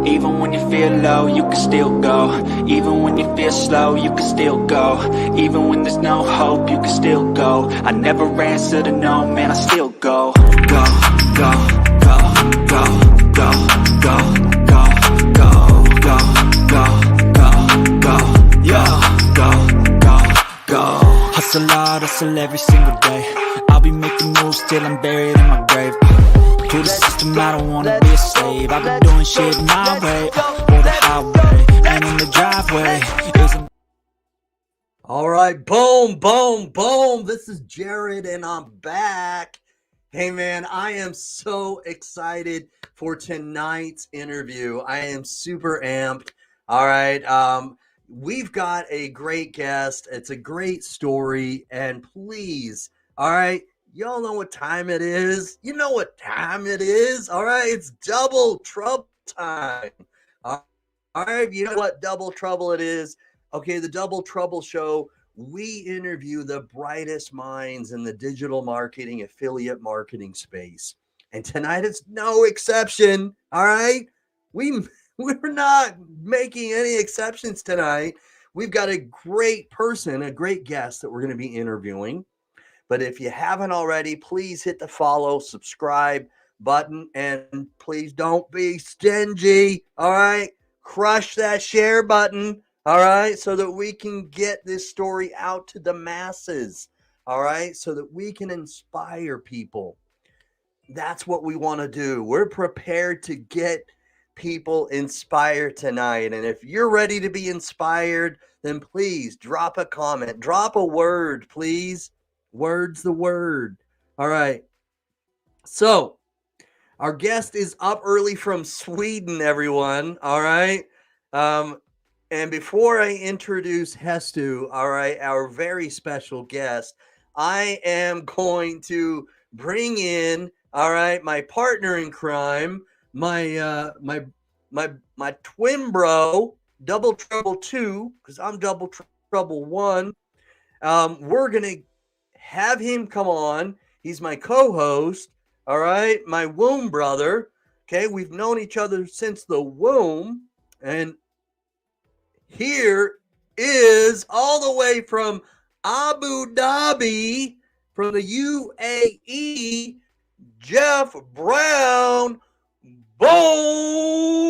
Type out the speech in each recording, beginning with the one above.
Even when you feel low, you can still go. Even when you feel slow, you can still go. Even when there's no hope, you can still go. I never answer to no, man, I still go. Go, go, go, go, go, go, go, go, go, go, go, go, yo, go, go, go. Hustle hard, hustle every single day. I'll be making moves till I'm buried in my grave. To the system, I don't wanna be a slave. I've been doing shit my way, or the highway, and in the driveway is a... All right, boom, boom, boom. This is Jared, and I'm back. Hey, man, I am so excited for tonight's interview. I am super amped. All right, we've got a great guest. It's a great story, and please, all right, y'all know what time it is. You know what time it is. All right, it's double trouble time. All right, you know what double trouble it is. Okay, the Double Trouble Show, we interview the brightest minds in the digital marketing, affiliate marketing space. And tonight is no exception, all right? We're not making any exceptions tonight. We've got a great person, a great guest that we're going to be interviewing. But if you haven't already, please hit the follow, subscribe button, and please don't be stingy, all right? Crush that share button, all right, so that we can get this story out to the masses, all right, so that we can inspire people. That's what we want to do. We're prepared to get people inspired tonight. And if you're ready to be inspired, then please drop a comment, drop a word, please. Word's the word. All right. So our guest is up early from Sweden, everyone. All right. And before I introduce Hestu, all right, our very special guest, I am going to bring in, all right, my partner in crime, my twin bro, Double Trouble 2, because I'm Double Trouble 1. We're gonna have him come on. He's my co-host, all right, my womb brother. Okay, we've known each other since the womb, and here is all the way from Abu Dhabi, from the UAE, Jeff Brown. Boom!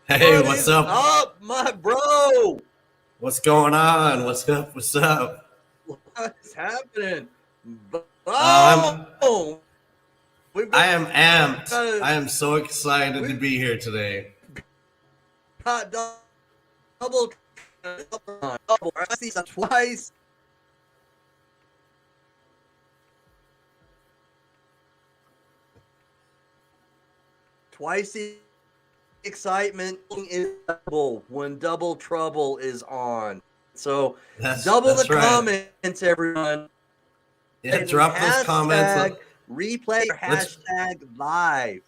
Hey, what's up? My bro? What's going on? What's up? What's up? What's happening? I am amped. got I am so excited to be here today. double. I see some twice. Twice the excitement is double when Double Trouble is on. So double the right. comments, everyone. Yeah, And drop those comments. Replay or hashtag live.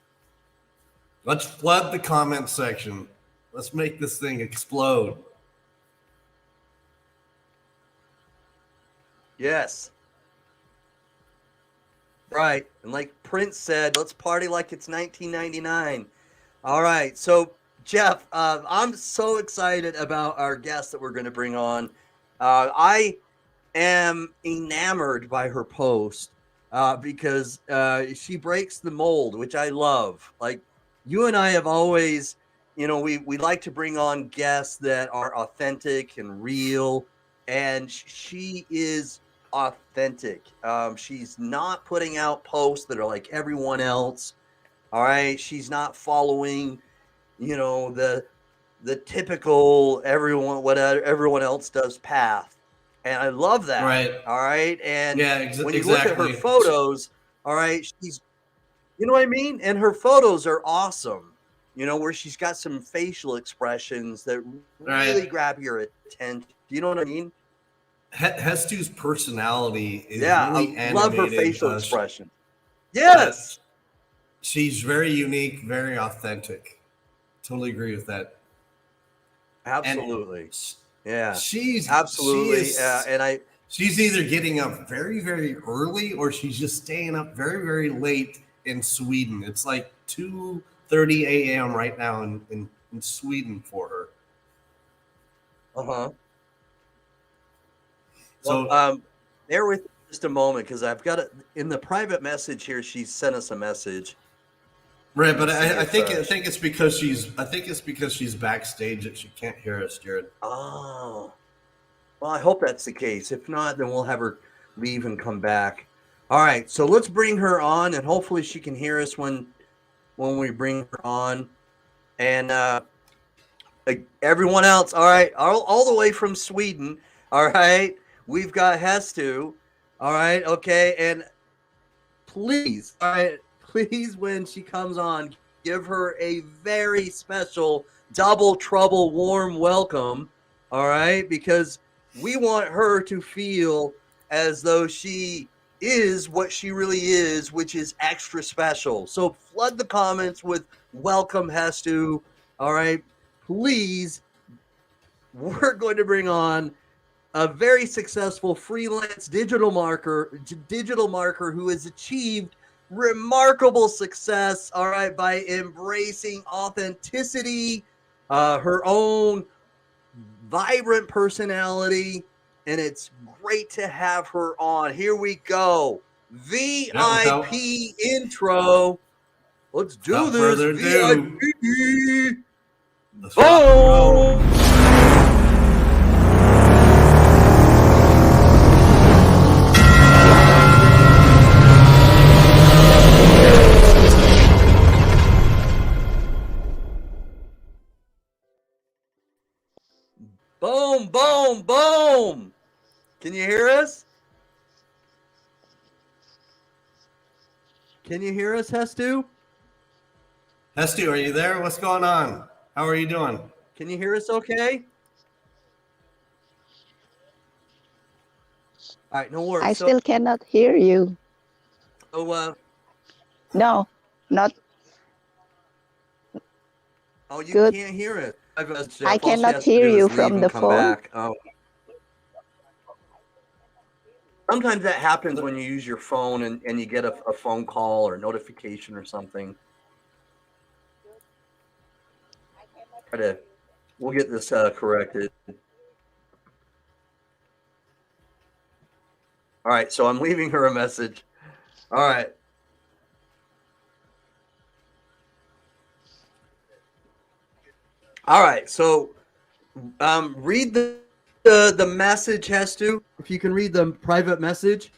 Let's flood the comment section. Let's make this thing explode. Yes. Right. And like Prince said, let's party like it's 1999. All right. So, Jeff, I'm so excited about our guest that we're going to bring on. I am enamored by her post because she breaks the mold, which I love. Like, you and I have always, we like to bring on guests that are authentic and real. And she is authentic. She's not putting out posts that are like everyone else. All right. She's not following, the typical what everyone else does path. And I love that. Right. All right. And yeah, when you exactly. look at her photos, all right, she's, you know what I mean? And her photos are awesome. Where she's got some facial expressions that really grab your attention. Do you know what I mean? Hestu's personality is Yeah, really I love her animated. facial expression. Yes. She's very unique, very authentic. Totally agree with that. Absolutely. And Yeah. she's Absolutely. she's either getting up very, very early or she's just staying up very, very late in Sweden. It's like 2:30 a.m. right now in Sweden for her. Uh-huh. So Well, bear with me just a moment because I've got it in the private message here. She sent us a message. right, but I if, think it's because she's backstage that she can't hear us, Jared. Oh, well, I hope that's the case. If not, then we'll have her leave and come back. All right, so let's bring her on, and hopefully she can hear us when we bring her on. And everyone else, all right, all the way from Sweden. All right, we've got Hestu. All right, okay, and please, all right, please, when she comes on, give her a very special double trouble warm welcome. All right, because we want her to feel as though she is what she really is, which is extra special. So flood the comments with welcome, Hestu. All right, please. We're going to bring on a very successful freelance digital marketer who has achieved remarkable success, all right, by embracing authenticity, her own vibrant personality, and it's great to have her on. Here we go. VIP intro. Let's do this. Further ado, VIP. let's rock and roll. Boom, boom, boom. Can you hear us? Can you hear us, Hestu? Hestu, are you there? What's going on? How are you doing? Can you hear us okay? All right, no worries. I still cannot hear you. So, No, not. oh, you Good. can't hear it. I cannot hear you from the phone. Sometimes that happens when you use your phone and you get a phone call or notification or something. We'll get this corrected. All right, so I'm leaving her a message. All right. All right, so read the message, Hestu, if you can read the private message.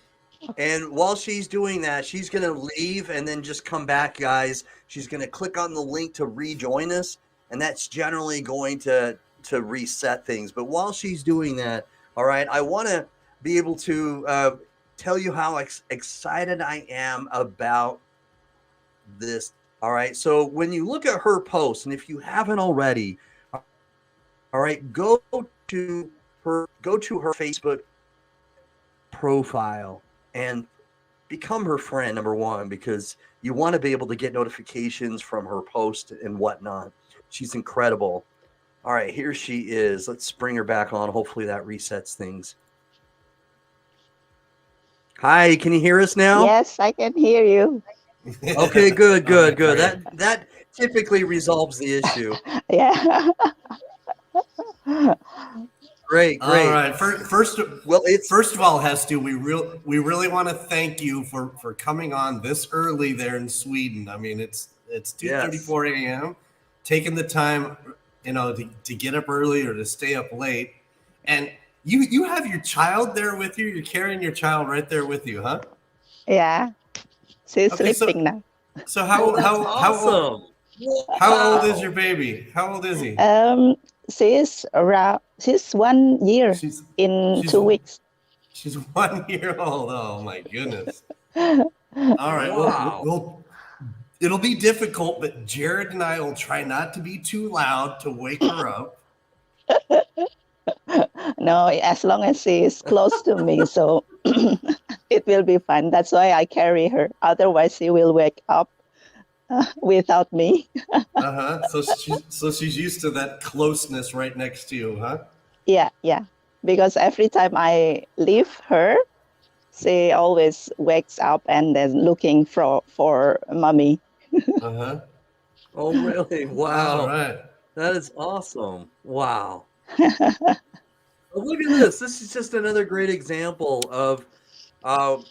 And while she's doing that, she's going to leave and then just come back, guys. She's going to click on the link to rejoin us, and that's generally going to reset things. But while she's doing that, all right, I want to be able to tell you how excited I am about this. All right, so when you look at her post, and if you haven't already, all right, go to her Facebook profile and become her friend, number one, because you want to be able to get notifications from her post and whatnot. She's incredible. All right, here she is. Let's bring her back on. Hopefully that resets things. Hi, can you hear us now? Yes, I can hear you. Okay, good. That typically resolves the issue. Yeah. Great. All right. First of all, Hestu, we really want to thank you for coming on this early there in Sweden. I mean, it's 2:34 a.m. Taking the time, to get up early or to stay up late, and you have your child there with you. You're carrying your child right there with you, huh? Yeah. She's sleeping now. So how awesome. How old is your baby? How old is he? She's 1 year in 2 weeks. She's 1 year old. Oh my goodness. All right. Wow. Well, it'll be difficult, but Jared and I will try not to be too loud to wake her up. No, as long as she is close to me, so it will be fine. That's why I carry her. Otherwise, she will wake up without me. Uh-huh. So she's used to that closeness right next to you, huh? Yeah, yeah. Because every time I leave her, she always wakes up and then looking for mommy. Uh-huh. Oh, really? All Wow. right. That is awesome. Wow. Oh, look at this. This is just another great example of, of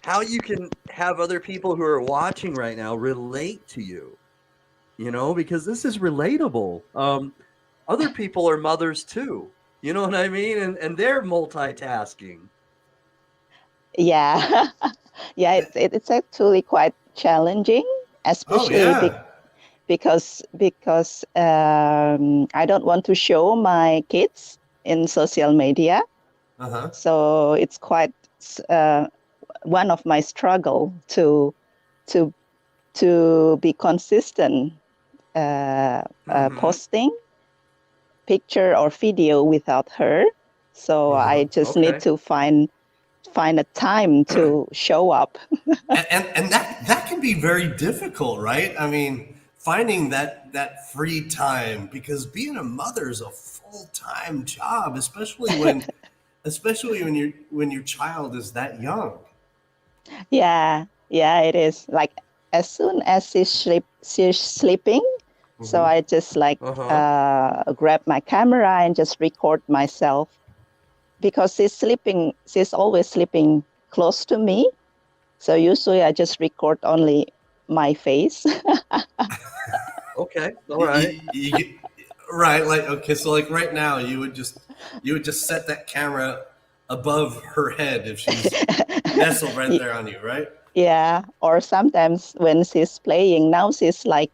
how you can have other people who are watching right now relate to you, because this is relatable. Other people are mothers too. You know what I mean? And they're multitasking. Yeah, yeah. It's actually quite challenging, Oh especially yeah. because I don't want to show my kids in social media. Uh-huh. So it's quite one of my struggle to to be consistent posting picture or video without her. So I just need Okay. to find a time to show up. And that can be very difficult, right? I mean, finding that free time, because being a mother is a full-time job, especially when your child is that young. Yeah, yeah, it is. Like as soon as she's sleeping, so I just like grab my camera and just record myself because she's always sleeping close to me. So usually I just record only my face. Okay. All You, right. right, like okay, so like right now you would just set that camera above her head if she's nestled right there on you, right? Yeah, or sometimes when she's playing, now she's like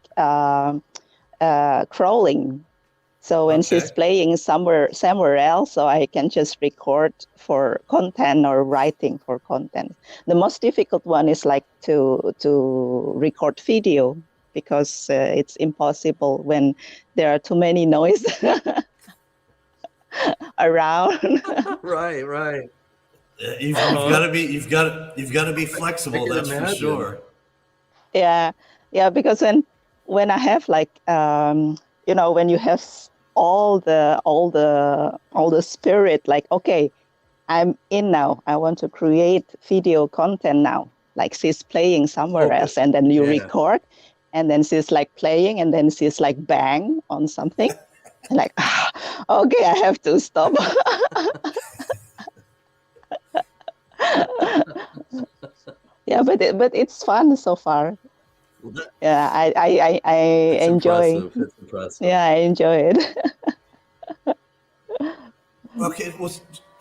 crawling. So when she's Okay. playing somewhere else, so I can just record for content or writing for content. The most difficult one is like to record video because it's impossible when there are too many noise around. Right, right. You've got to be I flexible. can That's for imagine. sure. Yeah, yeah, because when I have like when you have all the spirit, like okay, I'm in now. I want to create video content now. Like she's playing somewhere else, Focus. and then you Yeah. record, and then she's like playing, and then she's like bang on something. Like, okay, I have to stop. Yeah, but it's fun so far. Well, Yeah, I it's enjoy. impressive. It's impressive. Yeah, I enjoy it. Okay, well,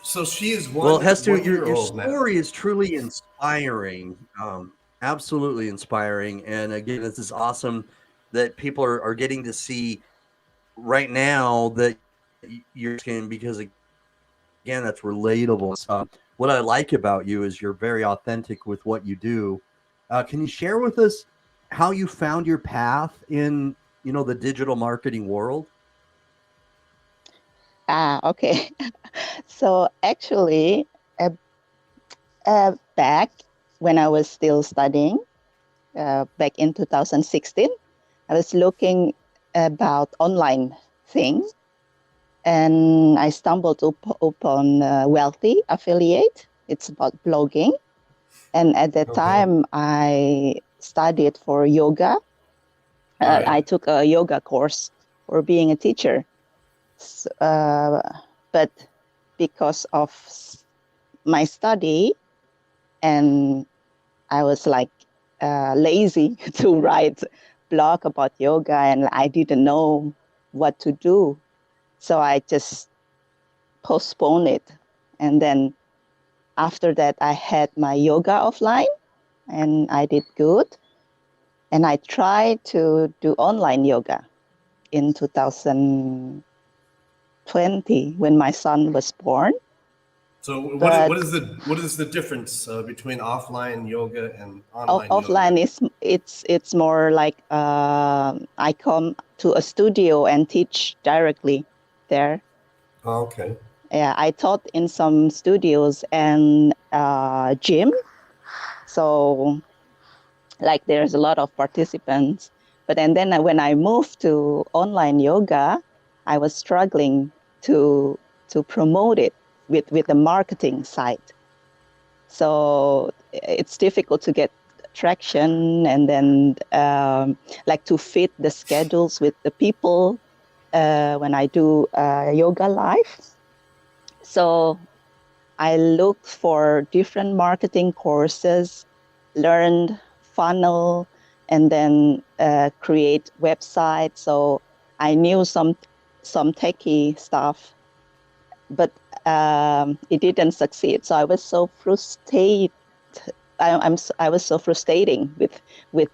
so she is Well, one Hester, one your year old now. story is truly inspiring, absolutely inspiring. And again, this is awesome that people are getting to see right now that you're skin because again, that's relatable. What I like about you is you're very authentic with what you do. Can you share with us how you found your path in the digital marketing world? Okay. So actually, back when I was still studying, back in 2016, I was looking about online thing, and I stumbled upon Wealthy Affiliate. It's about blogging, and at that time I studied for yoga. Right. I took a yoga course for being a teacher. But because of my study, and I was like lazy to write blog about yoga, and I didn't know what to do, so I just postponed it. And then after that, I had my yoga offline, and I did good. And I tried to do online yoga in 2020 when my son was born. So But what is the difference between offline yoga and online offline yoga? it's more like I come to a studio and teach directly there. Oh, okay. Yeah, I taught in some studios and gym. So like there's a lot of participants. But and then when I moved to online yoga, I was struggling to promote it with the marketing side. So it's difficult to get traction, and then like to fit the schedules with the people when I do yoga live. So I looked for different marketing courses, learned funnel, and then create websites. So I knew some techie stuff, but it didn't succeed. So I was so frustrated. I was so frustrating with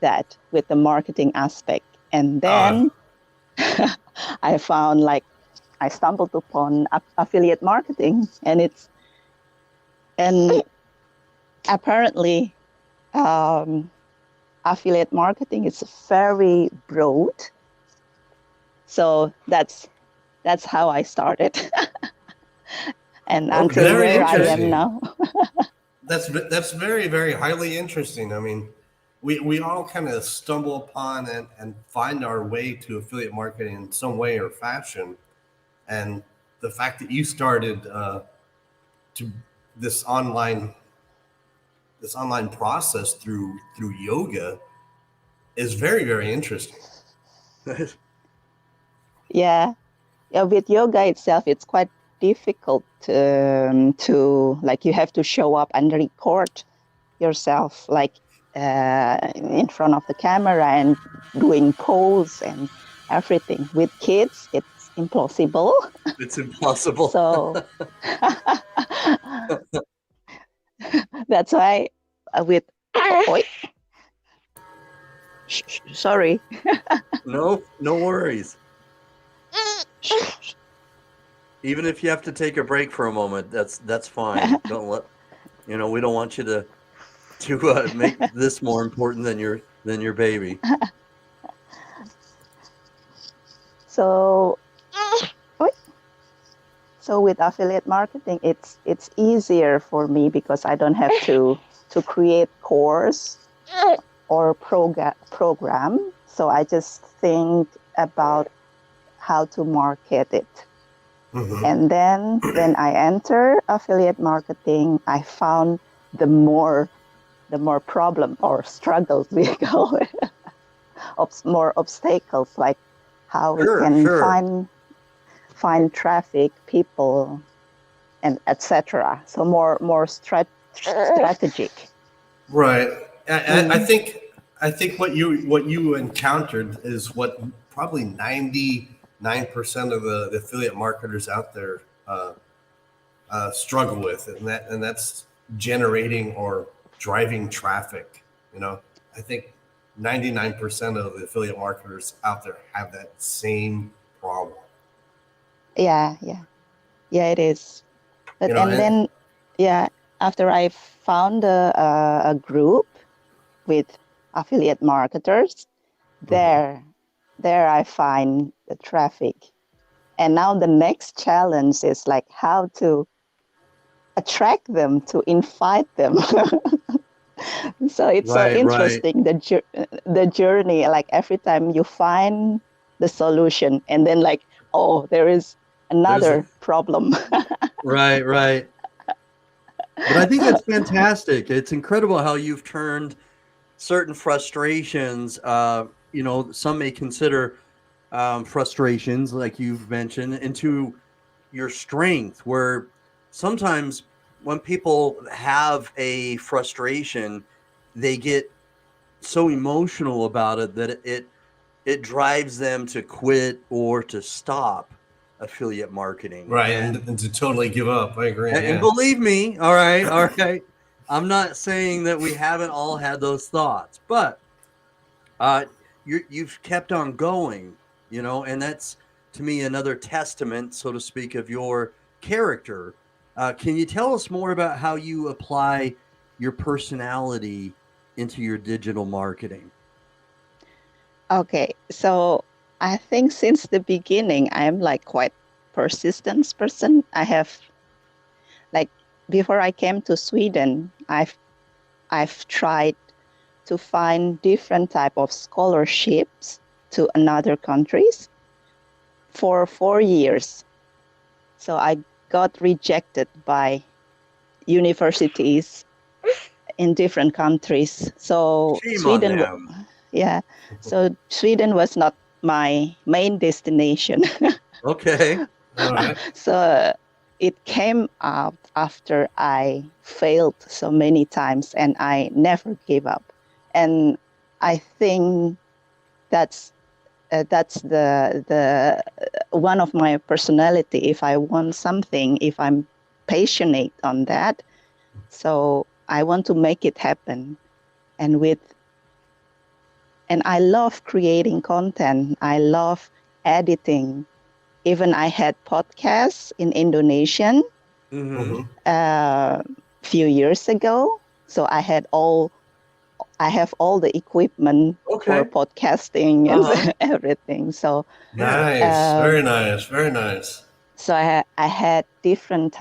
that, with the marketing aspect. And Uh, then I found like I stumbled upon affiliate marketing, and apparently affiliate marketing is very broad. So that's how I started, and Okay. until Very where I am interesting. now. That's very, very highly interesting. I mean, we all kind of stumble upon and find our way to affiliate marketing in some way or fashion. And the fact that you started to this online process through yoga is very, very interesting. Yeah, yeah. With yoga itself, it's quite difficult to like you have to show up and record yourself like in front of the camera and doing pose and everything. With kids, it's impossible. It's impossible. So that's why with oh, sorry. No, no worries. Even if you have to take a break for a moment, that's fine. Don't let we don't want you to make this more important than your baby. So so with affiliate marketing, it's easier for me because I don't have to create course or program. So I just think about how to market it. Mm-hmm. And then when I enter affiliate marketing, I found the more problem or struggles we go more obstacles, like how we can find traffic, people, and etc. So more strategic. Right. I think what you encountered is what probably 99% of the affiliate marketers out there struggle with, and that's generating or driving traffic. I think 99% of the affiliate marketers out there have that same problem. Yeah, it is. But and then after I found a group with affiliate marketers, there I find the traffic. And now the next challenge is like how to attract them, to invite them. So it's so interesting, the journey, like every time you find the solution and then like, oh, there is another problem. Right. But I think that's fantastic. It's incredible how you've turned certain frustrations, some may consider frustrations, like you've mentioned, into your strength, where sometimes when people have a frustration, they get so emotional about it that it drives them to quit or to stop affiliate marketing. Right, and to totally give up. I agree. And believe me, all right. I'm not saying that we haven't all had those thoughts, but you've kept on going, and that's to me another testament, so to speak, of your character. Can you tell us more about how you apply your personality into your digital marketing? Okay, so I think since the beginning, I'm like quite persistence person. I have, like, before I came to Sweden, I've tried to find different type of scholarships to another countries for 4 years. So I got rejected by universities in different countries. So so Sweden was not my main destination. Okay. All right. So it came up after I failed so many times and I never gave up. And I think that's the one of my personality. If I want something, if I'm passionate on that, so I want to make it happen. And I love creating content. I love editing. Even I had podcasts in Indonesian few years ago. So I have all the equipment for podcasting and everything. So nice, very nice, very nice. So I had different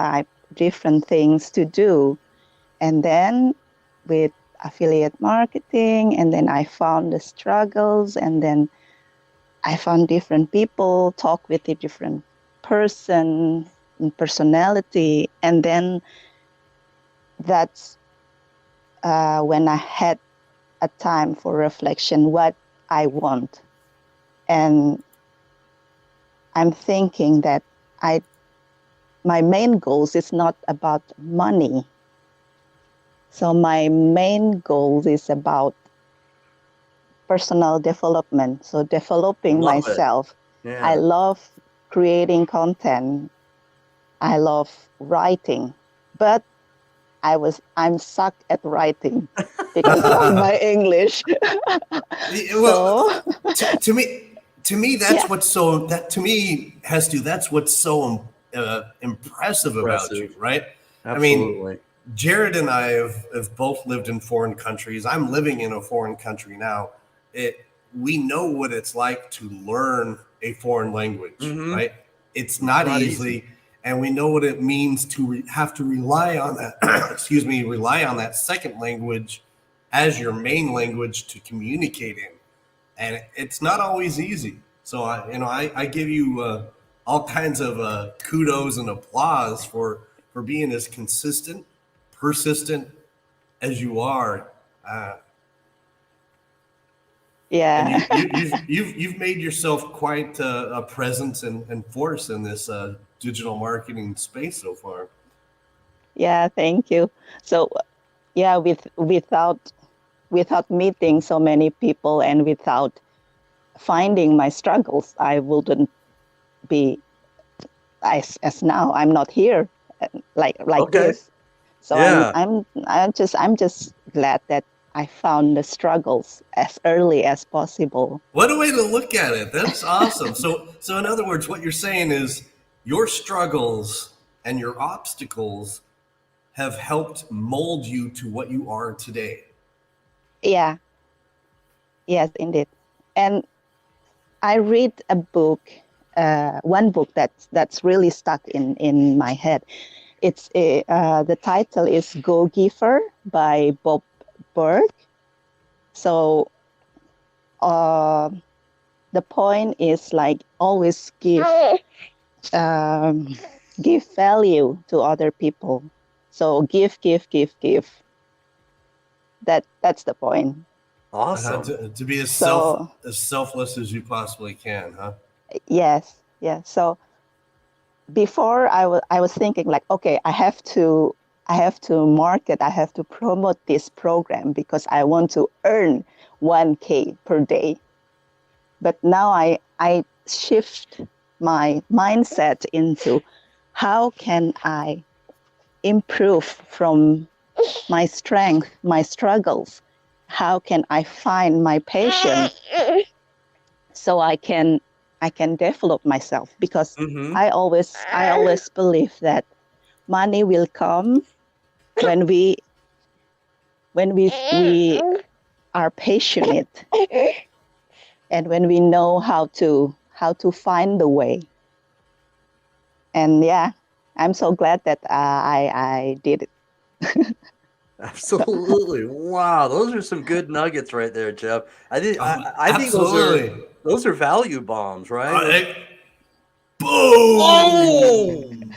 things to do, and then with affiliate marketing, and then I found the struggles, and then I found different people, talk with a different person, personality, and then that's when I had a time for reflection, what I want. And I'm thinking that my main goals is not about money. So my main goal is about personal development. So developing myself. Yeah. I love creating content. I love writing, but I'm sucked at writing because of my English. Well, to me, that's what's so that's what's so impressive about you, right? Absolutely. I mean, Jared and I have both lived in foreign countries. I'm living in a foreign country now. We know what it's like to learn a foreign language, right? It's not easy. And we know what it means to have to rely on that, rely on that second language as your main language to communicate in. And it's not always easy. So, I give you all kinds of kudos and applause for being as consistent, persistent as you are. Yeah. And you've made yourself quite a presence and force in this digital marketing space so far. Yeah, thank you. So, yeah, without meeting so many people and without finding my struggles, I wouldn't be as now. I'm not here like this. So I'm just glad that I found the struggles as early as possible. What a way to look at it. That's awesome. So in other words, what you're saying is your struggles and your obstacles have helped mold you to what you are today. Yeah. Yes, indeed. And I read a book, one book that's really stuck in my head. It's the title is Go Giver by Bob Berg. So the point is like always give value to other people. So give. That's the point. Awesome. To be as selfless as you possibly can, huh? Yes. So before I was thinking like, okay, I have to market, I have to promote this program because I want to earn 1K per day. But now I shift my mindset into how can I improve from my strength, my struggles? How can I find my passion so I can develop myself? Because I always believe that money will come when we are passionate and when we know how to find the way. And yeah, I'm so glad that I did it. Absolutely. Wow, those are some good nuggets right there, Jeff. I think Absolutely. those are value bombs, right? Boom!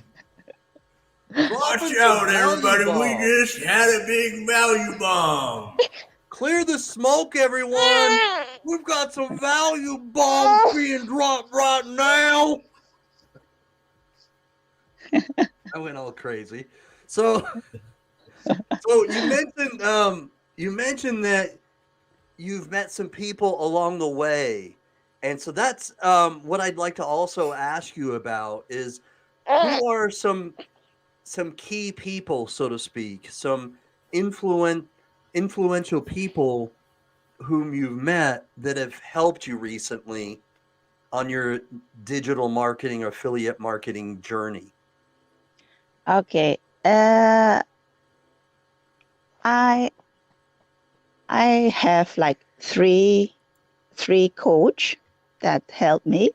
Watch Dropping some out, value everybody. We bombs. just had a big value bomb. Clear the smoke, everyone. We've got some value bombs being dropped right now. I went all crazy. So you mentioned that you've met some people along the way. And so that's what I'd like to also ask you about is who are some key people, so to speak, some influential people whom you've met that have helped you recently on your digital marketing or affiliate marketing journey? Okay. I have like three coach that helped me.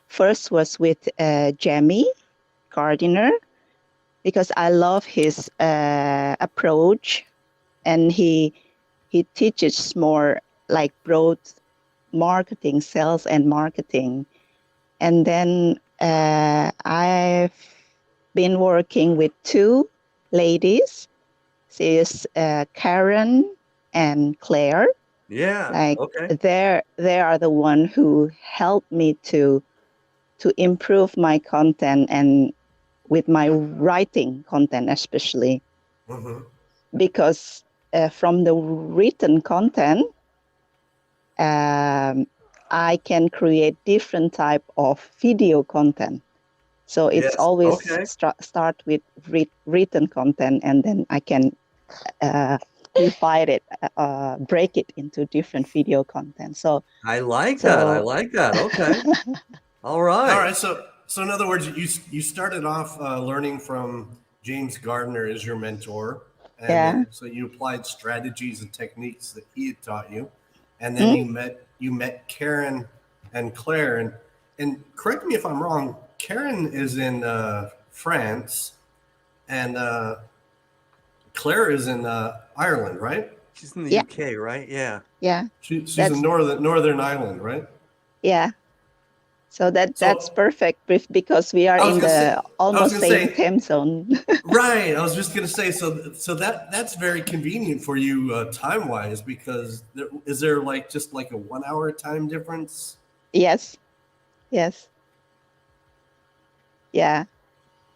First was with Jamie Gardiner, because I love his approach, and he teaches more like broad marketing, sales and marketing. And then I've been working with two ladies. She is Karen and Claire. Yeah. Like okay. they are the one who helped me to improve my content, and with my writing content especially. Mm-hmm. Because from the written content, I can create different type of video content. So it's Yes. always Okay. start with written content, and then I can divide it, break it into different video content. So I like that. I like that. Okay. All right. All right. So in other words, you started off learning from James Gardner as your mentor, and so you applied strategies and techniques that he had taught you, and then you met Karen and Claire, and correct me if I'm wrong. Karen is in France, and Claire is in Ireland, right? She's in the UK, right? Yeah. Yeah. She's in Northern Ireland, right? Yeah. So that's perfect because we are in the almost same time zone. Right. I was just going to say, so that's very convenient for you time wise, because is there like just like a 1 hour time difference? Yes. Yeah.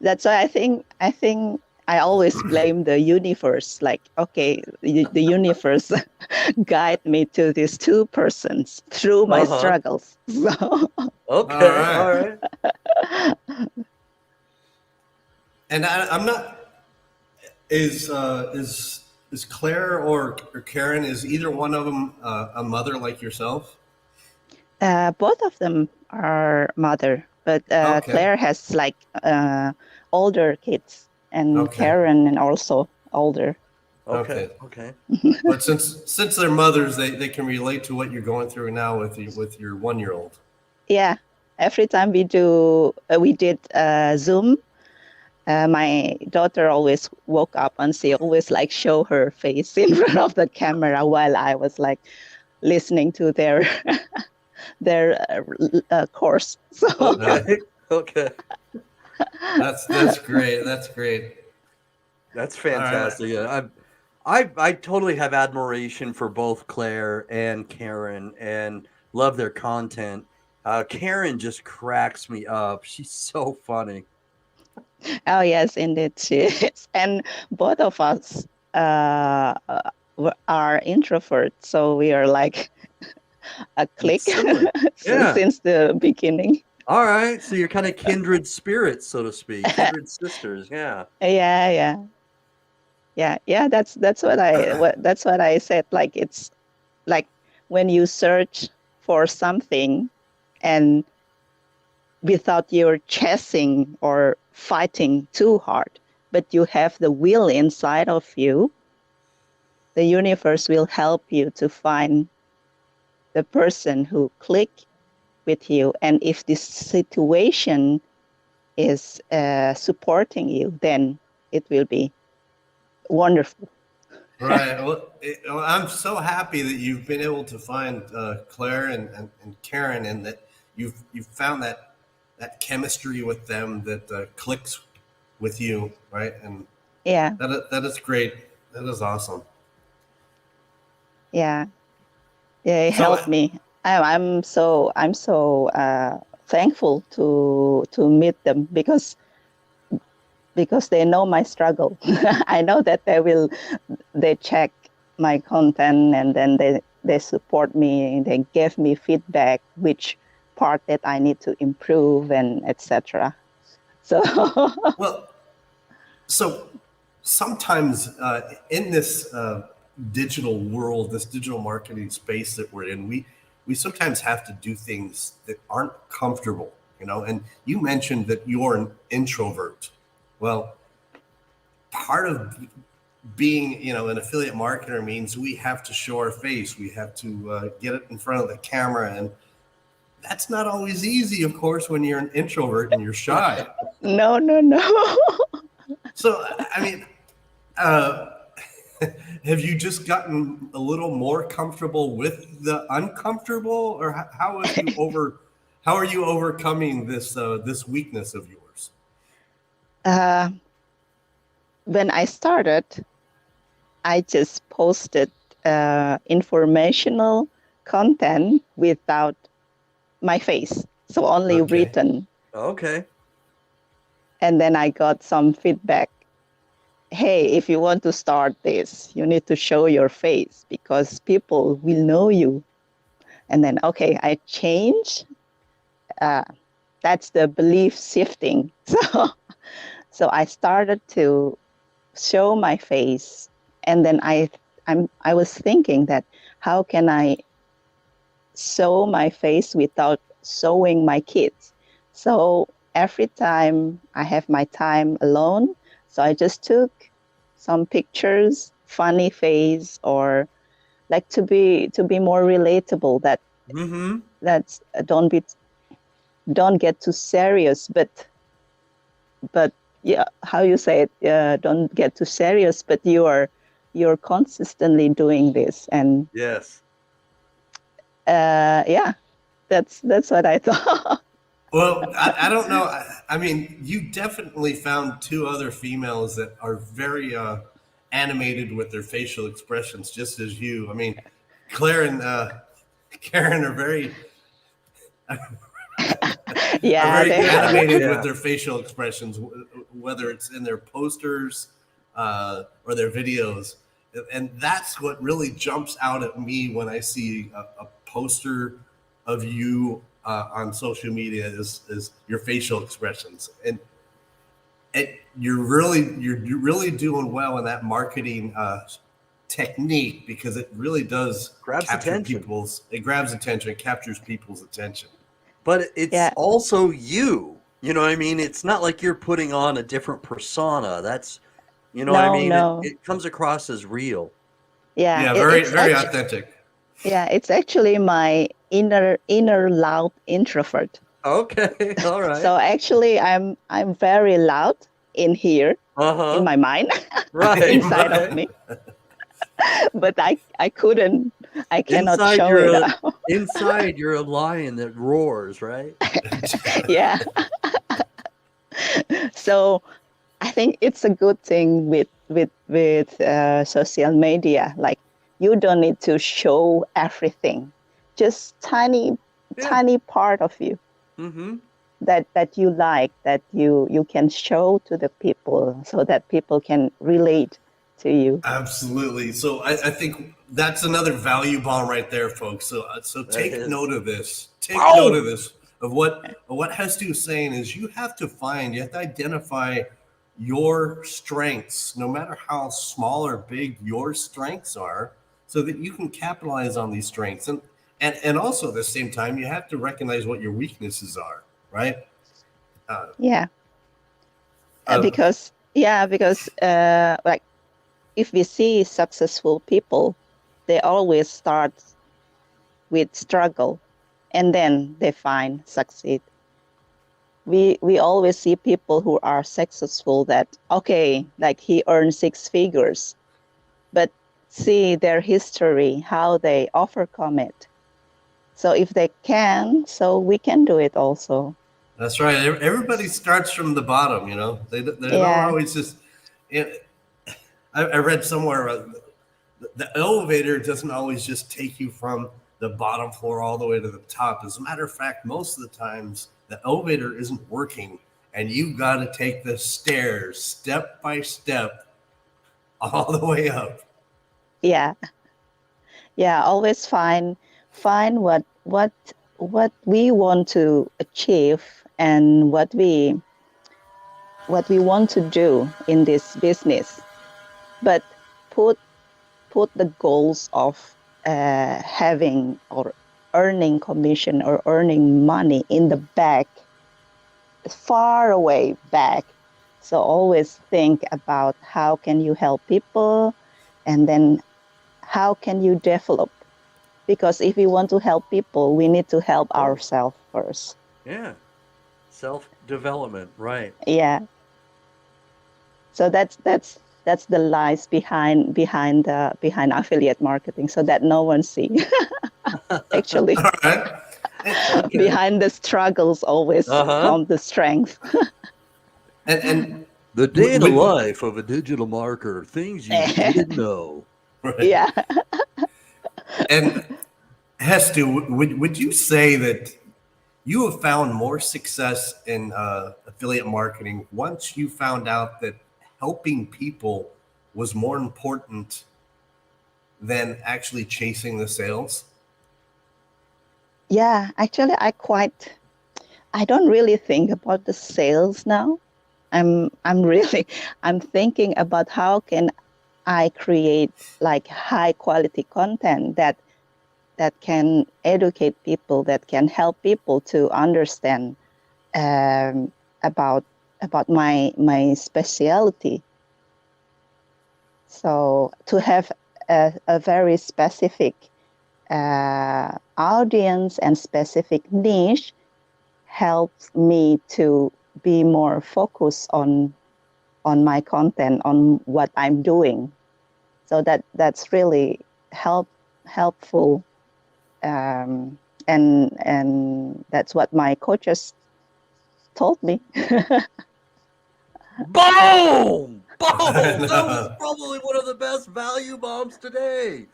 That's why I think I always blame the universe. Like, okay, the universe guide me to these two persons through my struggles. So. Okay. All right. And I'm not. Is Claire or Karen? Is either one of them a mother like yourself? Both of them are mother, but Claire has like older kids, and Karen and also older. Okay. But since they're mothers, they can relate to what you're going through now with your 1-year-old. Yeah, every time we did Zoom, my daughter always woke up and she always like show her face in front of the camera while I was like listening to their course. So. Okay. That's great. That's great. That's fantastic. Right. Yeah, I totally have admiration for both Claire and Karen and love their content. Karen just cracks me up. She's so funny. Oh yes, indeed she is. And both of us are introverts, so we are like a clique since the beginning. All right, so you're kind of kindred spirits, so to speak, kindred sisters. Yeah. Yeah. That's what I said. Like, it's like when you search for something, and without you're chasing or fighting too hard, but you have the will inside of you, the universe will help you to find the person who click with you. And if this situation is supporting you, then it will be wonderful. Right. Well, I'm so happy that you've been able to find Claire and Karen, and that you've found that chemistry with them that clicks with you, right? And Yeah. that is great. That is awesome. Yeah. It helped me. I'm so thankful to meet them because they know my struggle. I know that they check my content, and then they support me. They give me feedback which part that I need to improve, and etc. So so sometimes in this digital world, this digital marketing space that we're in, we sometimes have to do things that aren't comfortable, and you mentioned that you're an introvert. Well, part of being, an affiliate marketer means we have to show our face. We have to get it in front of the camera, and that's not always easy, of course, when you're an introvert and you're shy. No. So, I mean, have you just gotten a little more comfortable with the uncomfortable, or how are you overcoming this weakness of yours? When I started, I just posted informational content without my face, so only written. Okay. And then I got some feedback. Hey, if you want to start this, you need to show your face because people will know you. And then, okay, I changed. That's the belief shifting. So I started to show my face, and then I was thinking that how can I show my face without showing my kids? So every time I have my time alone, so I just took some pictures, funny face, or like to be more relatable. That that's don't get too serious, but yeah, how you say it? Don't get too serious, but you're consistently doing this, and yes, yeah, that's what I thought. Well, I don't know. I mean, you definitely found two other females that are very animated with their facial expressions, just as you. I mean, Claire and Karen are very animated with their facial expressions, whether it's in their posters or their videos. And that's what really jumps out at me when I see a poster of you on social media is your facial expressions. And you're really doing well in that marketing technique, because it really does capture people's. It grabs attention, it captures people's attention. But it's also you. You know what I mean? It's not like you're putting on a different persona. That's, you know what I mean? It comes across as real. Yeah, very authentic. Yeah, it's actually my inner loud introvert. Okay, all right. So actually, I'm very loud in here, in my mind, inside of me. But I cannot show it out. Inside, you're a lion that roars, right? Yeah. So I think it's a good thing with social media. Like, you don't need to show everything, just tiny part of you that you like, that you can show to the people, so that people can relate to you. Absolutely. So I think that's another value bomb right there, folks. So take note of this. Take note of this. Of what Hestu is saying is you have to identify your strengths, no matter how small or big your strengths are, so that you can capitalize on these strengths. And also at the same time, you have to recognize what your weaknesses are, right? Because like, if we see successful people, they always start with struggle, and then they succeed. we always see people who are successful that, okay, like he earned 6 figures, but see their history, how they overcome it. So if they can, so we can do it also. That's right. Everybody starts from the bottom, you know. They don't Yeah. always just. I read somewhere the elevator doesn't always just take you from the bottom floor all the way to the top. As a matter of fact, most of the times the elevator isn't working, and you got to take the stairs step by step all the way up. Yeah. Yeah, always find what we want to achieve and what we want to do in this business, but put the goals of having or earning commission or earning money in the back, far away back. So always think about how can you help people, and then how can you develop, because if we want to help people, we need to help ourselves first. Yeah, self-development, right? Yeah. So that's the lies behind affiliate marketing, so that no one see. Actually, All right. Okay. behind the struggles always come the strength. And The day in the life of a digital marketer, things you didn't know. right. Yeah. And Hester, would you say that you have found more success in affiliate marketing once you found out that helping people was more important than actually chasing the sales? Yeah, actually, I don't really think about the sales now. I'm thinking about how can I create like high quality content that can educate people, that can help people to understand about my specialty. So to have a very specific audience and specific niche helps me to be more focused on my content, on what I'm doing. So that's really helpful, and that's what my coaches told me. Boom! Boom! That was probably one of the best value bombs today.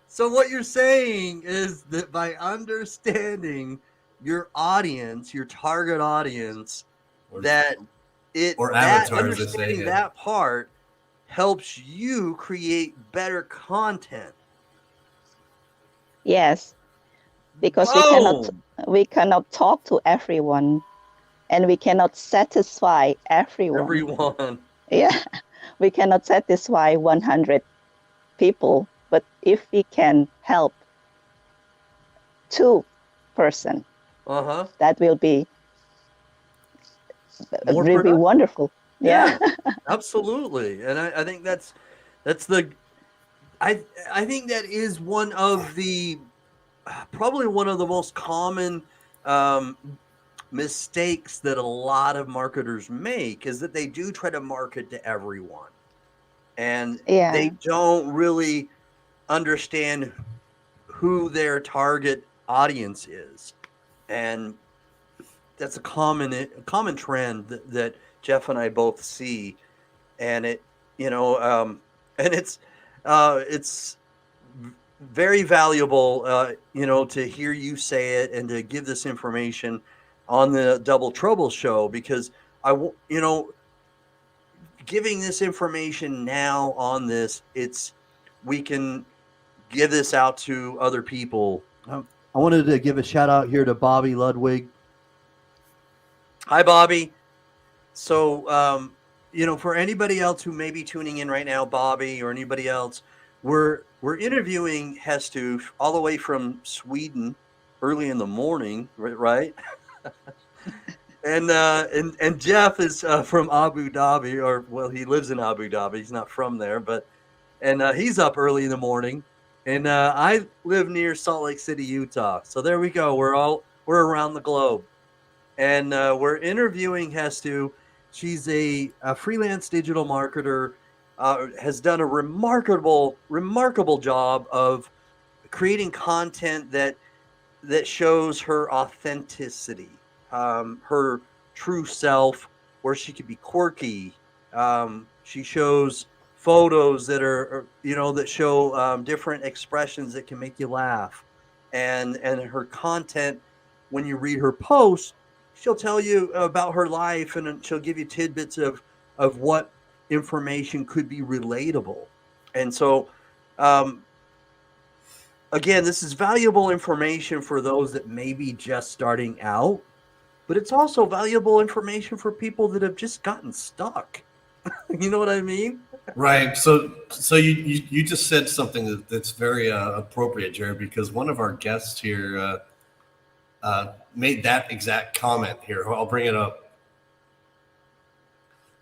So what you're saying is that by understanding your audience, your target audience, that understanding that part helps you create better content. Yes, because we cannot talk to everyone, and we cannot satisfy everyone. Yeah, we cannot satisfy 100 people, but if we can help 2 person, that will be really wonderful. Yeah. Absolutely. And I think that's the I think that is one of the probably one of the most common mistakes that a lot of marketers make, is that they do try to market to everyone, and they don't really understand who their target audience is. And that's a common trend that Jeff and I both see, and it, and it's very valuable, to hear you say it and to give this information on the Double Trouble show, because giving this information now on this, we can give this out to other people. I wanted to give a shout out here to Bobby Ludwig. Hi, Bobby. So, for anybody else who may be tuning in right now, Bobby or anybody else, we're interviewing Hestu all the way from Sweden early in the morning, right? And Jeff is from Abu Dhabi, or well, he lives in Abu Dhabi. He's not from there, but he's up early in the morning. And I live near Salt Lake City, Utah. So there we go. We're around the globe. And we're interviewing Hestu. She's a freelance digital marketer, has done a remarkable job of creating content that shows her authenticity, her true self, where she could be quirky. She shows photos that are, that show different expressions that can make you laugh, and her content. When you read her posts, she'll tell you about her life, and she'll give you tidbits of what information could be relatable. And so, again, this is valuable information for those that may be just starting out, but it's also valuable information for people that have just gotten stuck. You know what I mean? Right. So you just said something that's very appropriate, Jared, because one of our guests here made that exact comment here. I'll bring it up.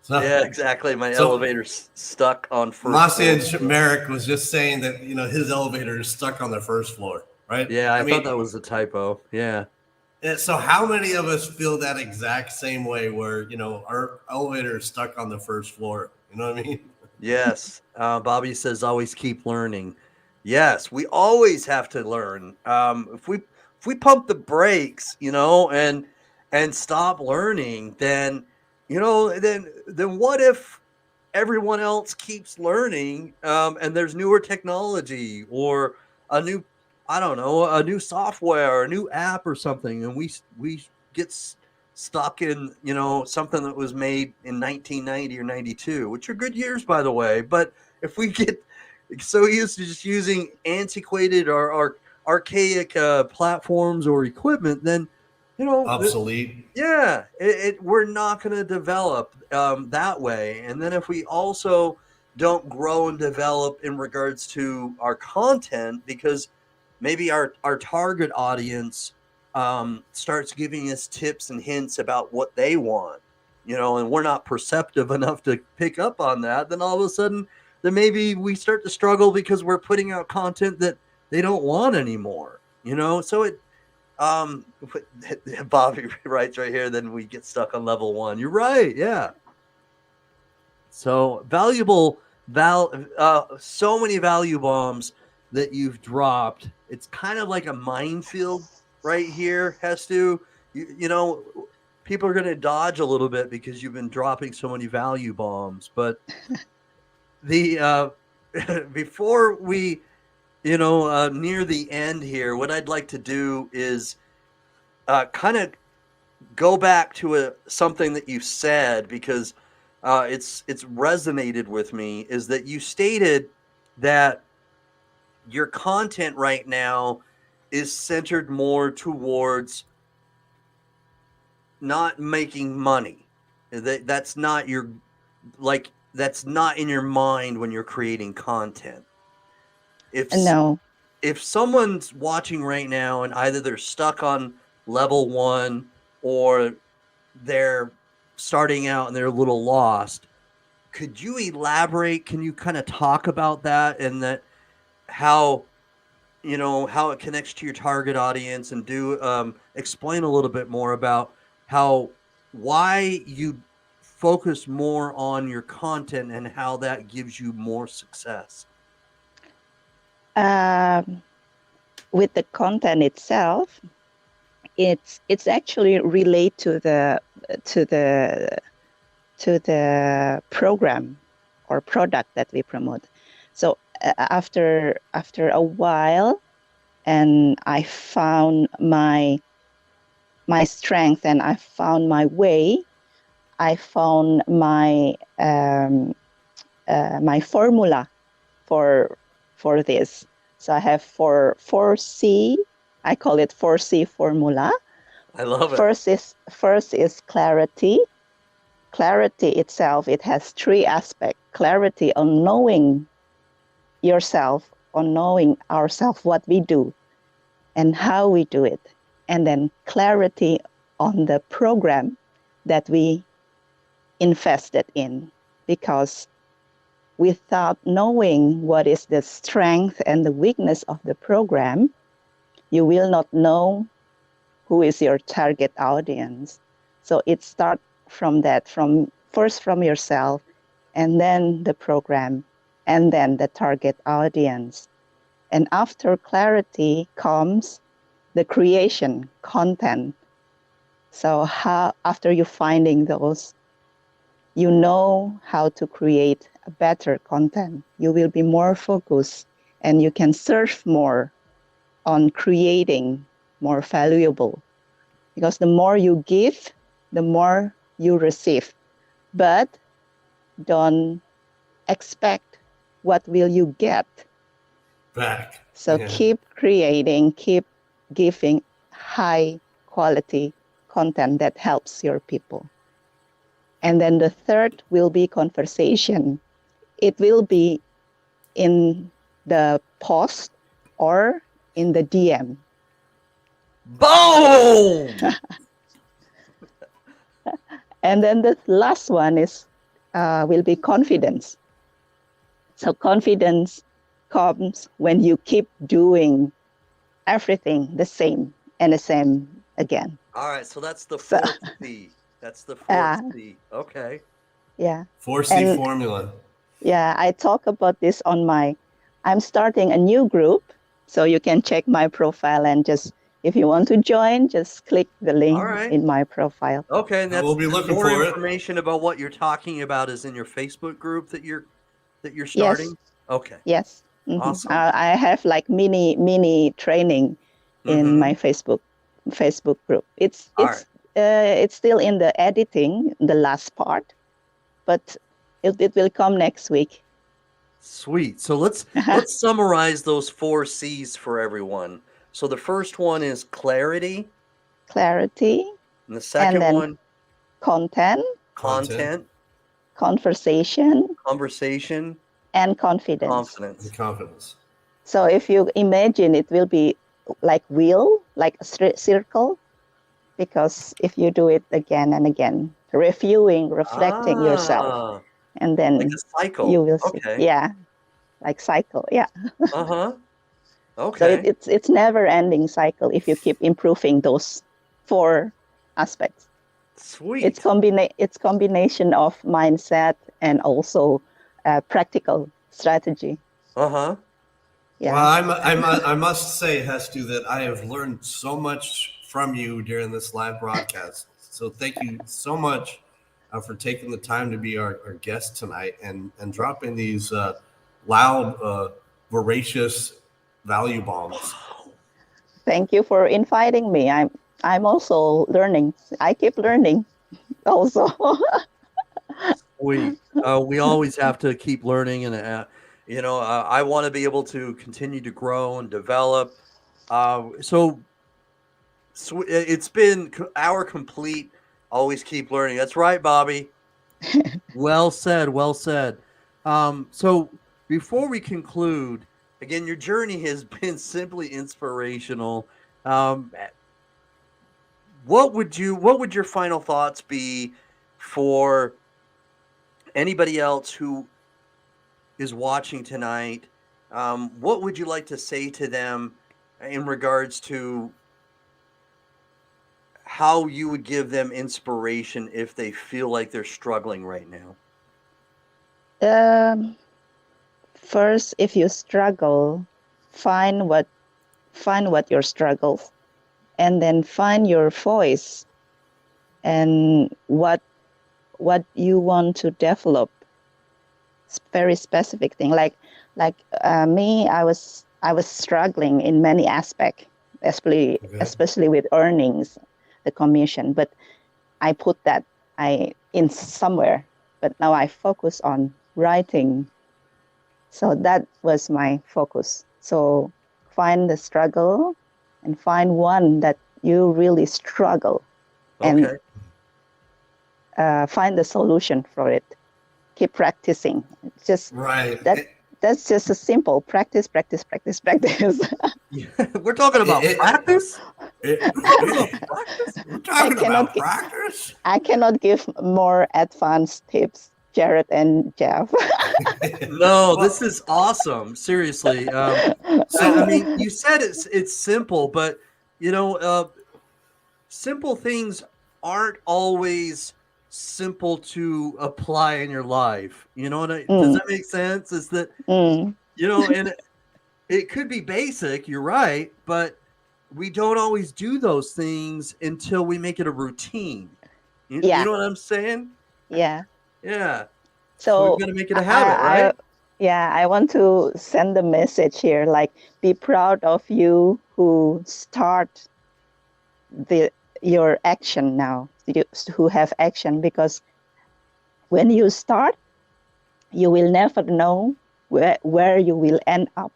So, yeah, exactly. My elevator's stuck on first floor. Merrick was just saying that, his elevator is stuck on the first floor, right? Yeah, I thought that was a typo. Yeah. So how many of us feel that exact same way where, our elevator is stuck on the first floor? You know what I mean? Yes. Bobby says always keep learning. Yes, we always have to learn. If we pump the brakes, and stop learning, then then what if everyone else keeps learning, and there's newer technology or a new software, a new app or something, and we get stuck in, something that was made in 1990 or 92, which are good years, by the way. But if we get so used to just using antiquated or archaic platforms or equipment, then, obsolete. We're not going to develop that way. And then if we also don't grow and develop in regards to our content, because maybe our target audience starts giving us tips and hints about what they want, and we're not perceptive enough to pick up on that, then all of a sudden, then maybe we start to struggle because we're putting out content that they don't want anymore, So it, Bobby writes right here, then we get stuck on level 1. You're right. Yeah. So so many value bombs that you've dropped. It's kind of like a minefield right here, Hestu. People are going to dodge a little bit because you've been dropping so many value bombs. But the before we, near the end here, what I'd like to do is kind of go back to something that you said, because it's resonated with me, is that you stated that your content right now is centered more towards not making money. That's not that's not in your mind when you're creating content. If someone's watching right now and either they're stuck on level 1 or they're starting out and they're a little lost, could you elaborate? Can you kind of talk about that, and that how it connects to your target audience, and explain a little bit more about why you focus more on your content and how that gives you more success? With the content itself, it's actually relate to the program or product that we promote. So after a while, and I found my strength, and I found my way. I found my my formula for this. So I have 4C. I call it 4C formula. I love it. First is clarity. Clarity itself, it has 3 aspects. Clarity on knowing yourself, on knowing ourselves, what we do and how we do it. And then clarity on the program that we invested in. Because without knowing what is the strength and the weakness of the program, you will not know who is your target audience. So it starts from that, first from yourself, and then the program, and then the target audience. And after clarity comes the creation, content. So after you finding those, you know how to create a better content. You will be more focused and you can search more on creating more valuable. Because the more you give, the more you receive. But don't expect what will you get back. So keep creating, keep giving high quality content that helps your people. And then the third will be conversation. It will be in the post or in the DM. Boom! And then the last one is will be confidence. So confidence comes when you keep doing everything the same and the same again. All right, so that's the fourth C. That's the fourth C. Okay. Yeah. 4C formula. Yeah, I talk about this on I'm starting a new group, so you can check my profile and just, if you want to join, just click the link in my profile. Okay, and we'll be looking more for information about what you're talking about is in your Facebook group that you're starting? Yes. Okay. Yes. Awesome. I have like mini training in my Facebook group. It's still in the editing, the last part, but it will come next week. Sweet. So let's summarize those 4 C's for everyone. So the first one is clarity. Clarity. And the second one, content. Conversation. And confidence. So if you imagine, it will be like wheel, like a circle, because if you do it again and again, reviewing, reflecting yourself, and then like a cycle. You will see. Yeah, like cycle. Yeah. Okay. So it's never ending cycle if you keep improving those 4 aspects. Sweet. It's combination of mindset and also practical strategy. Yeah. Well, I must say, Hestu, that I have learned so much from you during this live broadcast. So thank you so much for taking the time to be our guest tonight and dropping these loud, voracious value bombs. Thank you for inviting me. I'm also learning. I keep learning also. We always have to keep learning, and I want to be able to continue to grow and develop. So it's been our complete. Always keep learning. That's right, Bobby. Well said. Well said. So before we conclude, again, your journey has been simply inspirational. What would your final thoughts be for anybody else who is watching tonight? What would you like to say to them in regards to how you would give them inspiration if they feel like they're struggling right now? First, if you struggle, find what your struggles, and then find your voice and what you want to develop. Very specific thing. Like me, I was struggling in many aspects, especially with earnings, the commission. But I put that in somewhere. But now I focus on writing. So that was my focus. So find the struggle and find one that you really struggle, and find the solution for it. Keep practicing. Just that's just a simple practice. We're talking about practice? I cannot give more advanced tips, Jared and Jeff. No, this is awesome. Seriously. I mean, you said it's simple, but simple things aren't always simple to apply in your life. You know does that make sense? Is that, and it could be basic, you're right, but we don't always do those things until we make it a routine. You know what I'm saying? Yeah. Yeah. So we've got to make it a habit, right? I want to send a message here, like, be proud of you who start your action now, who have action, because when you start, you will never know where you will end up.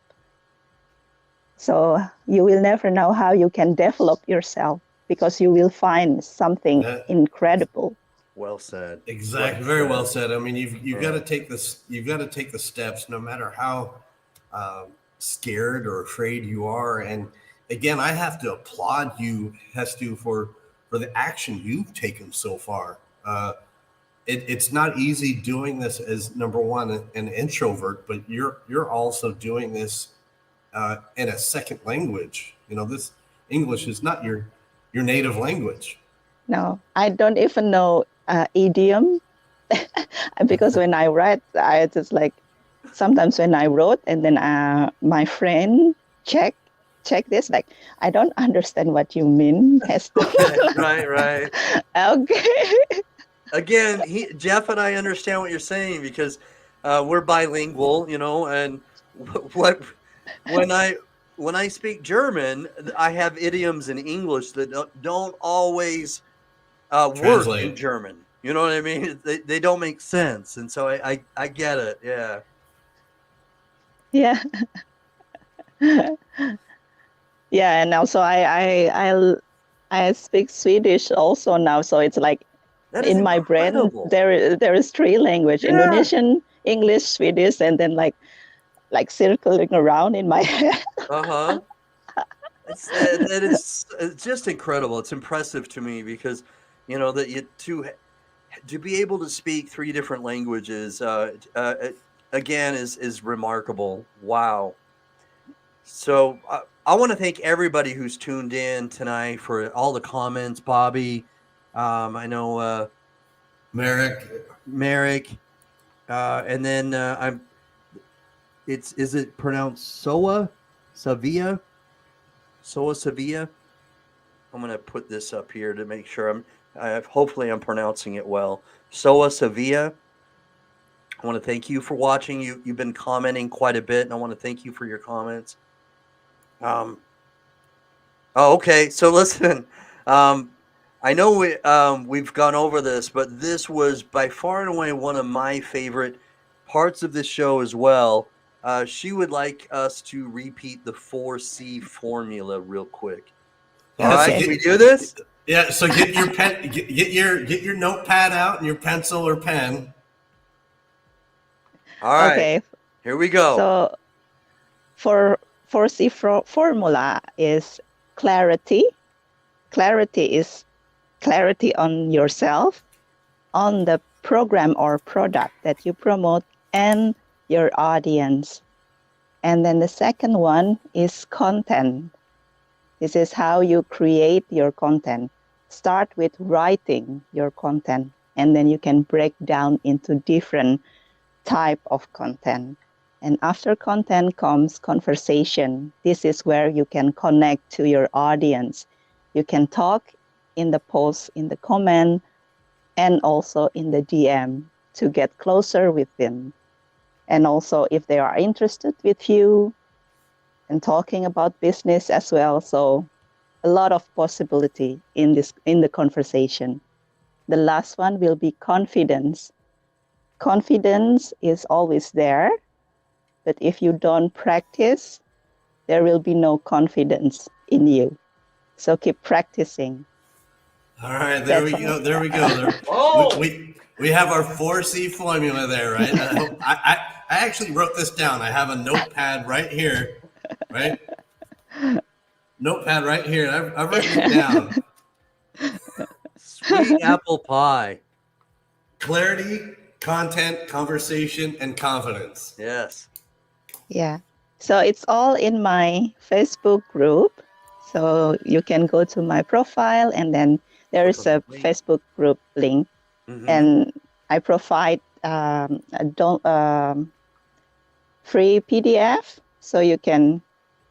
So you will never know how you can develop yourself, because you will find something incredible. Well said. Exactly. Very well said. I mean, you've got to take this. You've got to take the steps, no matter how scared or afraid you are. And again, I have to applaud you, Hestu, for the action you've taken so far. It's not easy doing this as, number one, an introvert, but you're also doing this in a second language. This English is not your native language. No, I don't even know idiom. Because when I write, I just like, sometimes when I wrote and then my friend check this, like, I don't understand what you mean. Right. Okay. Again, Jeff and I understand what you're saying, because we're bilingual, and when I speak German, I have idioms in English that don't always work in German. You know what I mean? They don't make sense, and so I get it. Yeah. Yeah. Yeah, and also I speak Swedish also now, so it's like in my brain there is three language: Indonesian, English, Swedish, and then like circling around in my head. It's just incredible. It's impressive to me, because that to be able to speak three different languages again is remarkable. Wow. So I want to thank everybody who's tuned in tonight for all the comments. Bobby, I know Merrick, and then is it pronounced Sevilla? I'm going to put this up here to make sure hopefully I'm pronouncing it well. Sevilla. I want to thank you for watching. You've been commenting quite a bit, and I want to thank you for your comments. Okay. So listen, I know we've gone over this, but this was by far and away one of my favorite parts of this show as well. She would like us to repeat the 4C formula real quick. All right, can we do this? Yeah. So get your pen, get your notepad out and your pencil or pen. All right. Okay. Here we go. So for 4C formula is clarity. Clarity is clarity on yourself, on the program or product that you promote, and your audience. And then the second one is content. This is how you create your content. Start with writing your content, and then you can break down into different type of content. And after content comes conversation. This is where you can connect to your audience. You can talk in the post, in the comment, and also in the DM to get closer with them. And also if they are interested with you and talking about business as well. So a lot of possibility in the conversation. The last one will be confidence. Confidence is always there, but if you don't practice, there will be no confidence in you. So keep practicing. All right, there we go. Oh! We have our 4C formula there, right? I actually wrote this down. I have a notepad right here, right? Notepad right here. I've written it down. Sweet apple pie. Clarity, content, conversation, and confidence. Yes. Yeah. So it's all in my Facebook group. So you can go to my profile and then There is a Facebook group link, and I provide free PDF, so you can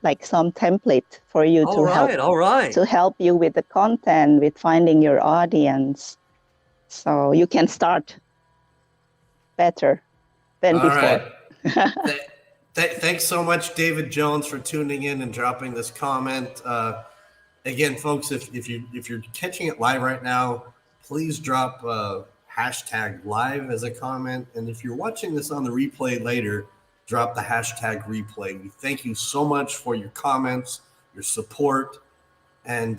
like some template for you to help you with the content, with finding your audience, so you can start better than before. Right. Thanks so much, David Jones, for tuning in and dropping this comment. Again, folks, if you're catching it live right now, please drop hashtag live as a comment. And if you're watching this on the replay later, drop the hashtag replay. We thank you so much for your comments, your support, and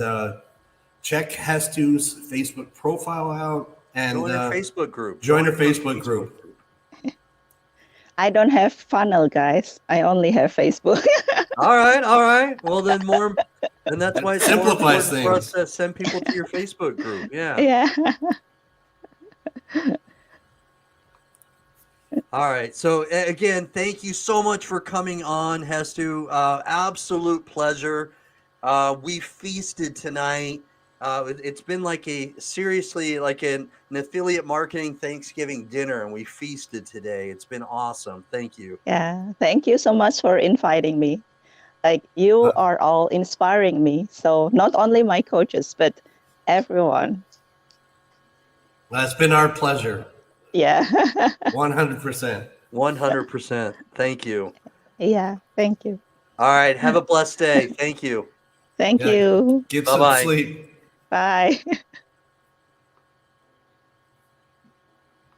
check Hestu's Facebook profile out and join her Facebook group. Join her Facebook group. I don't have funnel, guys. I only have Facebook. All right. Well, then that's why it simplifies things for us to send people to your Facebook group. Yeah. Yeah. All right. So again, thank you so much for coming on, Hestu. Absolute pleasure. We feasted tonight. It's been like seriously like an affiliate marketing Thanksgiving dinner, and we feasted today. It's been awesome. Thank you. Yeah. Thank you so much for inviting me. Like, you are all inspiring me. So not only my coaches, but everyone. That's been our pleasure. Yeah. 100%. 100%. Thank you. Yeah. Thank you. All right. Have a blessed day. Thank you. Thank you. Get some sleep. Bye.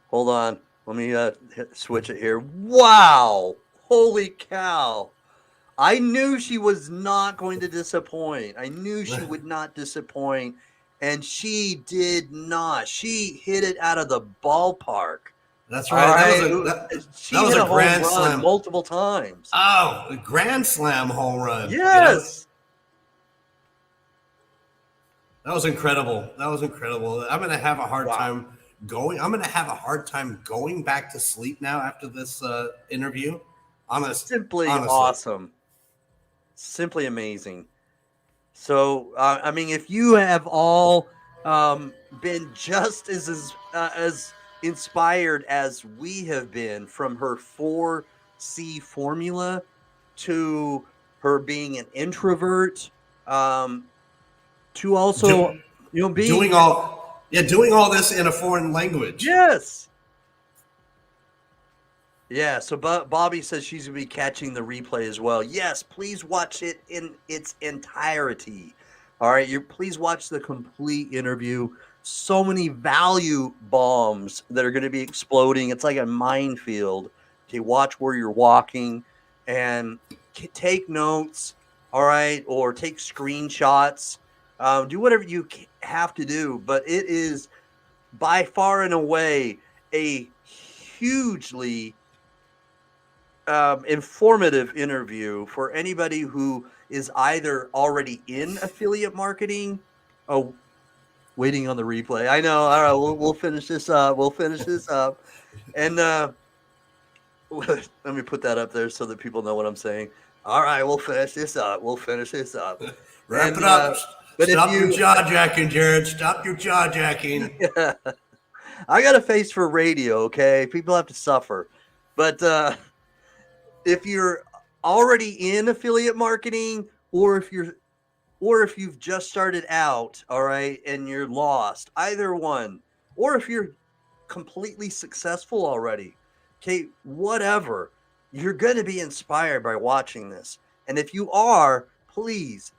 Hold on. Let me switch it here. Wow. Holy cow. I knew she was not going to disappoint. I knew she would not disappoint. And she did not. She hit it out of the ballpark. That's right. She hit a grand slam multiple times. Oh, a grand slam home run. Yes. That was incredible. I'm going to have a hard time going. I'm going to have a hard time going back to sleep now after this interview. Simply awesome. Simply amazing. So, I mean, if you have all been just as inspired as we have been from her 4C formula to her being an introvert, to also doing all this in a foreign language. Yes. Yeah, so Bobby says she's going to be catching the replay as well. Yes, please watch it in its entirety. All right, please watch the complete interview. So many value bombs that are going to be exploding. It's like a minefield. Okay, watch where you're walking and take notes, all right, or take screenshots. Do whatever you have to do, but it is by far and away a hugely informative interview for anybody who is either already in affiliate marketing. Oh, waiting on the replay. I know. All right, we'll finish this up. And let me put that up there so that people know what I'm saying. All right, we'll finish this up. Wrap it up. Stop your jaw jacking, Jared. Stop your jaw jacking. Yeah. I got a face for radio, okay? People have to suffer. But if you're already in affiliate marketing, or if you've just started out, all right, and you're lost, either one, or if you're completely successful already, okay, whatever, you're going to be inspired by watching this. And if you are, please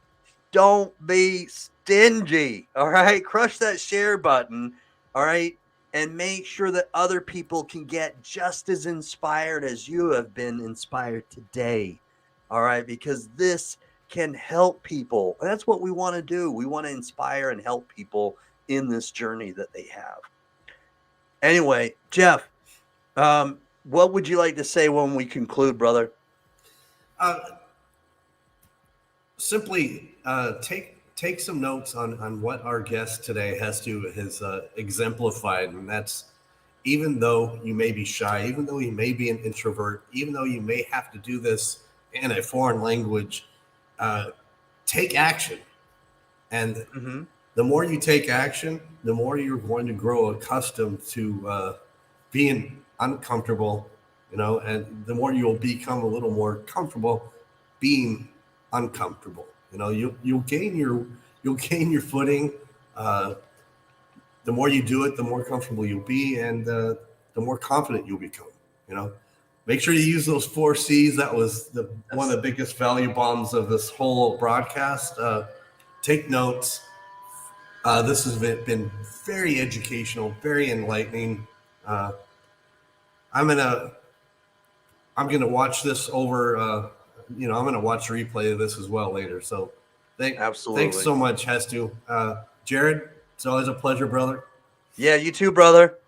don't be stingy, all right? Crush that share button, all right? And make sure that other people can get just as inspired as you have been inspired today. All right. Because this can help people. That's what we want to do. We want to inspire and help people in this journey that they have. Anyway, Jeff, what would you like to say when we conclude, brother? Simply take some notes on what our guest today has exemplified, and that's, even though you may be shy, even though you may be an introvert, even though you may have to do this in a foreign language, take action and the more you take action, the more you're going to grow accustomed to being uncomfortable, and the more you'll become a little more comfortable being uncomfortable. You'll gain your footing. The more you do it, the more comfortable you'll be, and the more confident you'll become. Make sure you use those 4 C's. That was one of the biggest value bombs of this whole broadcast. Take notes. This has been very educational, very enlightening. I'm gonna watch this over. I'm gonna watch the replay of this as well later. So, Absolutely. Thanks so much, Hestu. Jared, it's always a pleasure, brother. Yeah, you too, brother.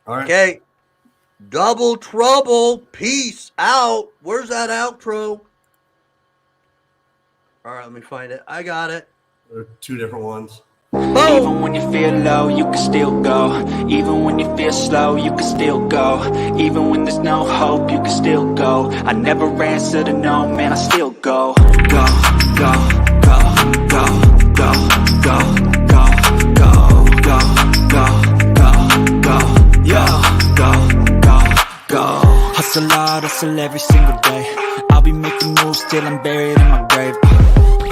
All right. Okay. Double trouble. Peace out. Where's that outro? All right, let me find it. I got it. There are 2 different ones. Boom. Even when you feel low, you can still go. Even when you feel slow, you can still go. Even when there's no hope, you can still go. I never answer to no, man, I still go. Go, go, go, go, go, go, go, go, go, go, go, go, yeah, go. Hustle hard, hustle every single day. I'll be making moves till I'm buried in my grave.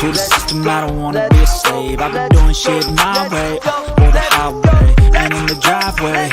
To the system, I don't wanna be a slave. I've been doing shit my way, or the highway, and in the driveway.